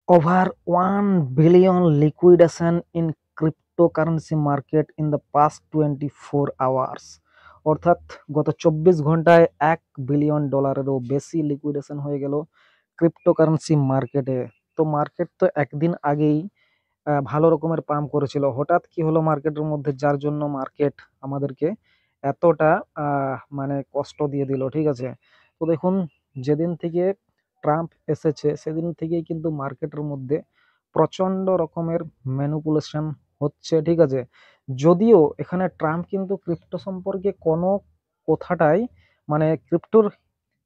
Over 1 billion liquidation in cryptocurrency market in the past 24 hours। অর্থাৎ গত 24 ঘন্টায় $1 বিলিয়নেরও বেশি লিকুইডেশন হয়ে গেল ক্রিপ্টোকারেন্সি মার্কেটে। তো মার্কেট তো একদিন আগেই ভালো রকমের পাম্প করেছিল, হঠাৎ কি হলো মার্কেটের মধ্যে, যার জন্য মার্কেট আমাদেরকে এতটা মানে কষ্ট দিয়ে দিল। ঠিক আছে, তো দেখুন, যেদিন থেকে ট্রাম্প এসেছে সেদিন থেকেই কিন্তু মার্কেটের মধ্যে প্রচন্ড রকমের ম্যানিপুলেশন হচ্ছে। ঠিক আছে, যদিও এখানে ট্রাম্প কিন্তু ক্রিপ্টো সম্পর্কে কোনো কথাটাই মানে ক্রিপ্টোর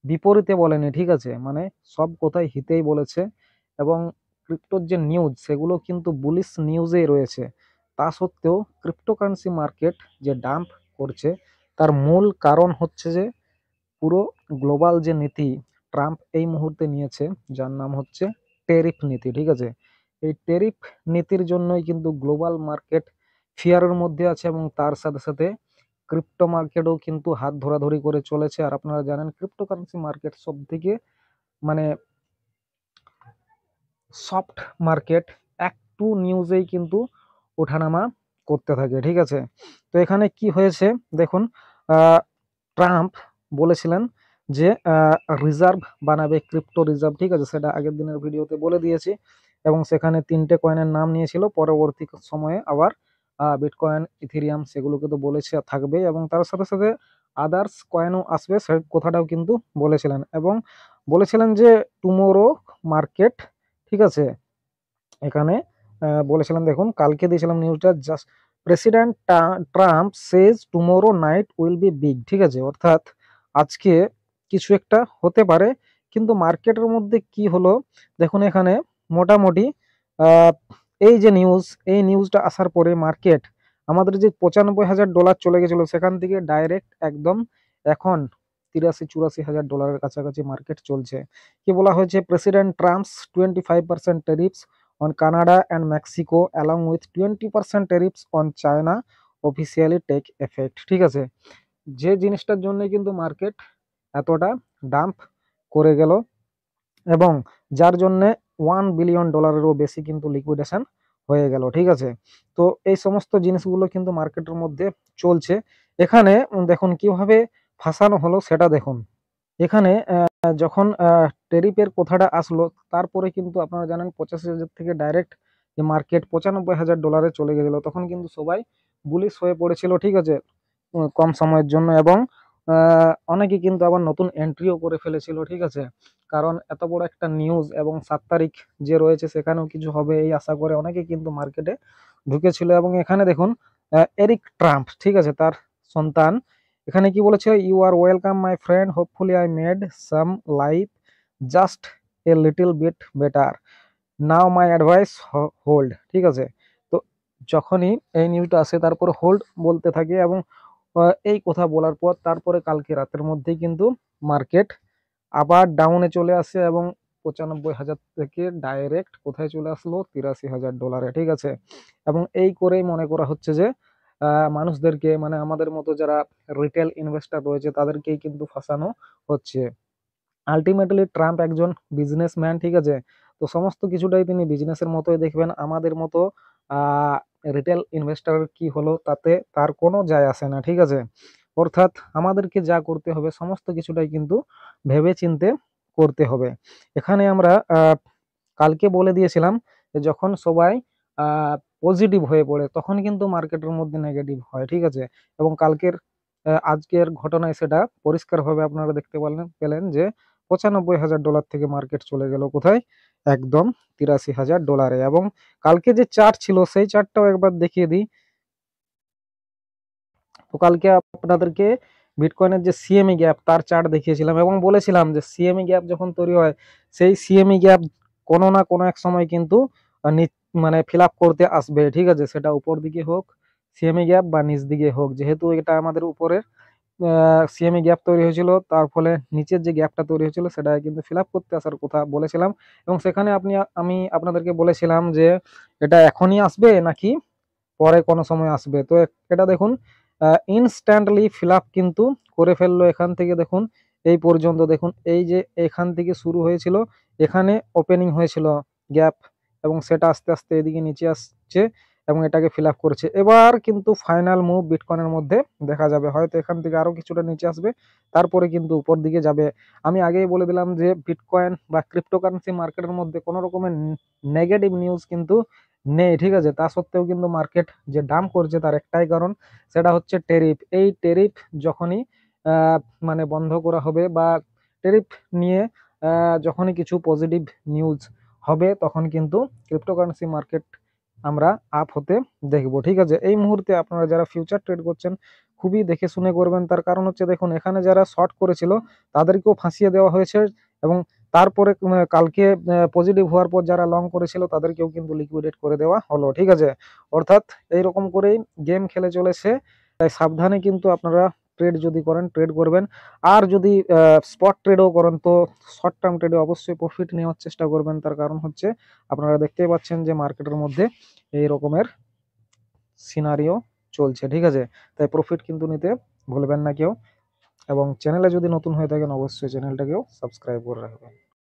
বিপরীতে বলেনি। ঠিক আছে, মানে সব কথাই হিতেই বলেছে, এবং ক্রিপ্টোর যে নিউজ সেগুলো কিন্তু বুলিশ নিউজেই রয়েছে। তা সত্ত্বেও ক্রিপ্টোকারেন্সি মার্কেট যে ডাম্প করছে তার মূল কারণ হচ্ছে যে পুরো গ্লোবাল যে নীতি ট্রাম্প এই মুহূর্তে নিয়েছে, যার নাম হচ্ছে টেরিফ নীতি। ঠিক আছে, এই টেরিফ নীতির জন্যই কিন্তু গ্লোবাল মার্কেট ফিয়ারের মধ্যে আছে, এবং তার সাথে সাথে ক্রিপ্টো মার্কেটও কিন্তু হাত ধরাধরি করে চলেছে। আর আপনারা জানেন ক্রিপ্টোকারেন্সি মার্কেট সব থেকে মানে সফট মার্কেট, একটু নিউজেই কিন্তু ওঠানামা করতে থাকে। ঠিক আছে, তো এখানে কি হয়েছে দেখুন, ট্রাম্প বলেছিলেন যে রিজার্ভ বানাবে, ক্রিপ্টো রিজার্ভ। ঠিক আছে, সেটা আগের দিনের ভিডিওতে বলে দিয়েছি, এবং সেখানে 3টে কয়েনের নাম নিয়েছিল। পরবর্তী সময়ে আবার বিটকয়েন, ইথেরিয়াম সেগুলোকে তো বলেছে থাকবে, এবং তার সাথে সাথে আদার্স কয়েনও আসবে, সে কথাটাও কিন্তু বলেছিলেন, এবং বলেছিলেন যে টুমোরো মার্কেট। ঠিক আছে, এখানে বলেছিলাম, দেখুন কালকে দিয়েছিলাম নিউজটা, just president Trump Sage tomorrow night will be big. ঠিক আছে, অর্থাৎ আজকে কিছু একটা হতে পারে, কিন্তু মার্কেটের মধ্যে কি হলো দেখুন, এখানে মোটামুটি আহ, এই যে নিউজ, এই নিউজটা আসার পরে মার্কেট আমাদের যে $95,000 চলে গেছিল সেখান থেকে ডাইরেক্ট একদম এখন 83-84 হাজার ডলারের কাছাকাছি মার্কেট চলছে। কি বলা হয়েছে, president Trump's 25% tariffs on Canada and Mexico along with 20% tariffs on China officially take effect। ঠিক আছে, যে জিনিসটার জন্য কিন্তু মার্কেট এতটা ডাম্প করে গেল, এবং যার জন্য $1 বিলিয়নেরও বেশি কিন্তু লিকুইডেশন হয়ে গেল। ঠিক আছে, তো এই সমস্ত জিনিসগুলো কিন্তু মার্কেটের মধ্যে চলছে। এখানে দেখুন কিভাবে ফাঁসানো হলো সেটা দেখুন। এখানে যখন টেরিফের কথাটা আসলো, তারপরে কিন্তু আপনারা জানেন 85,000 থেকে ডাইরেক্ট যে মার্কেট $95,000 চলে গেছিল, তখন কিন্তু সবাই বুলিশ হয়ে পড়েছিল। ঠিক আছে, কম সময়ের জন্য, এবং অনেকে কিন্তু আবার নতুন এন্ট্রিও করে ফেলেছিল। ঠিক আছে, কারণ এত বড় একটা নিউজ, এবং 7 তারিখ যে রয়েছে সেখানেও কিছু হবে এই আশা করে অনেকে কিন্তু মার্কেটে ঢুকেছিল। এবং এখানে দেখুন এরিক ট্রাম্প, ঠিক আছে, তার সন্তান এখানে কি বলেছে, you are welcome my friend, hopefully I made some life just a little bit better, now my advice hold. ঠিক আছে, তো যখনই এই নিউজটা আসে তারপরে হোল্ড বলতে থাকে, এবং এই কথা বলার পর তারপরে কালকে রাতের মধ্যেই কিন্তু মার্কেট আবার ডাউনে চলে আসে, এবং 95,000 থেকে ডাইরেক্ট কোথায় চলে আসলো, $83,000। ঠিক আছে, এবং এই করেই মনে করা হচ্ছে যে মানুষদেরকে, মানে আমাদের মতো যারা রিটেল ইনভেস্টর রয়েছে তাদেরকেই কিন্তু ফাঁসানো হচ্ছে। আলটিমেটলি ট্রাম্প একজন বিজনেসম্যান। ঠিক আছে, তো সমস্ত কিছুটাই তিনি বিজনেসের মতোই দেখবেন, আমাদের মতো রিটেল ইনভেস্টর কি হলো তাতে তার কোনো যায় আসে না। ঠিক আছে, অর্থাৎ আমাদেরকে যা করতে হবে সমস্ত কিছুটাই কিন্তু ভেবে চিন্তে করতে হবে। এখানে আমরা কালকে বলে দিয়েছিলাম যে যখন সবাই পজিটিভ হয়ে পড়ে তখন কিন্তু মার্কেটের মধ্যে নেগেটিভ হয়। ঠিক আছে, এবং আজকের ঘটনায় সেটা পরিষ্কারভাবে আপনারা দেখতে পেলেন যে $95,000 থেকে মার্কেট চলে গেল কোথায়, একদম $83,000। এবং কালকে যে চার্ট ছিল সেই চার্টটাও একবার দেখিয়ে দিই। তো কালকে আপনাদেরকে বিটকয়েনের যে সিএমই গ্যাপ তার চার্ট দেখিয়েছিলাম, এবং বলেছিলাম যে সিএমই গ্যাপ যখন তৈরি হয় সেই সিএমই গ্যাপ কোনো না কোনো এক সময় কিন্তু মানে ফিল আপ করতে আসবে। ঠিক আছে, সেটা উপর দিকে হোক সিএমই গ্যাপ, বা নিচ দিকে হোক, যেহেতু এটা আমাদের উপরের সিএমই গ্যাপ তৈরি হয়েছিল, তার ফলে নিচের যে গ্যাপটা তৈরি হয়েছিল সেটা কিন্তু ফিল আপ করতে আসার কথা বলেছিলাম। এবং সেখানে আমি আপনাদেরকে বলেছিলাম যে এটা এখনই আসবে নাকি পরে কোনো সময় আসবে। তো এটা দেখুন ইনস্ট্যান্টলি ফিল আপ কিন্তু করে ফেললো। এখান থেকে দেখুন এই পর্যন্ত, দেখুন এই যে এখান থেকে শুরু হয়েছিল, এখানে ওপেনিং হয়েছিল গ্যাপ, এবং সেটা আস্তে আস্তে এদিকে নিচে আসছে এবং এটাকে ফিল আপ করছে। এবার কিন্তু ফাইনাল মুভ বিটকয়েনের মধ্যে দেখা যাবে, হয়তো এখান থেকে আরো কিছুটা নিচে আসবে, তারপরে কিন্তু উপর দিকে যাবে। আমি আগেই বলে দিলাম যে বিটকয়েন বা ক্রিপ্টোকারেন্সি মার্কেটের মধ্যে কোনো রকমের নেগেটিভ নিউজ কিন্তু নেই, ঠিক আছে। তা সত্ত্বেও কিন্তু মার্কেট যে ডাম্প করছে তার একটাই কারণ, সেটা হচ্ছে টেরিফ। এই টেরিফ যখনই আহ, মানে বন্ধ করা হবে বা টেরিফ নিয়ে যখনই কিছু পজিটিভ নিউজ হবে তখন কিন্তু ক্রিপ্টোকারেন্সি মার্কেট আমরা আপ হতে দেখবো, ঠিক আছে। এই মুহূর্তে আপনারা যারা ফিউচার ট্রেড করছেন খুবই দেখে শুনে করবেন, তার কারণ হচ্ছে দেখুন এখানে যারা শর্ট করেছিল তাদেরকেও ফাঁসিয়ে দেওয়া হয়েছে এবং তারপরে কালকে পজিটিভ হওয়ার পর যারা লং করেছিল তাদেরকেও কিন্তু লিকুইডেট করে দেওয়া হলো, ঠিক আছে। অর্থাৎ এইরকম করেই গেম খেলে চলেছে, তাই সাবধানে কিন্তু আপনারা ট্রেড যদি করেন ট্রেড করবেন। আর যদি স্পট ট্রেডও করেন তো শর্ট টার্ম ট্রেডে অবশ্যই প্রফিট নেওয়ার চেষ্টা করবেন, তার কারণ হচ্ছে আপনারা দেখতেই পাচ্ছেন যে মার্কেটের মধ্যে এই রকমের সিনারিও চলছে, ঠিক আছে। তাই প্রফিট কিন্তু নিতে ভুলবেন না কেউ, এবং চ্যানেলে যদি নতুন হয়ে থাকেন অবশ্যই চ্যানেলটাকেও সাবস্ক্রাইব করে রাখবেন।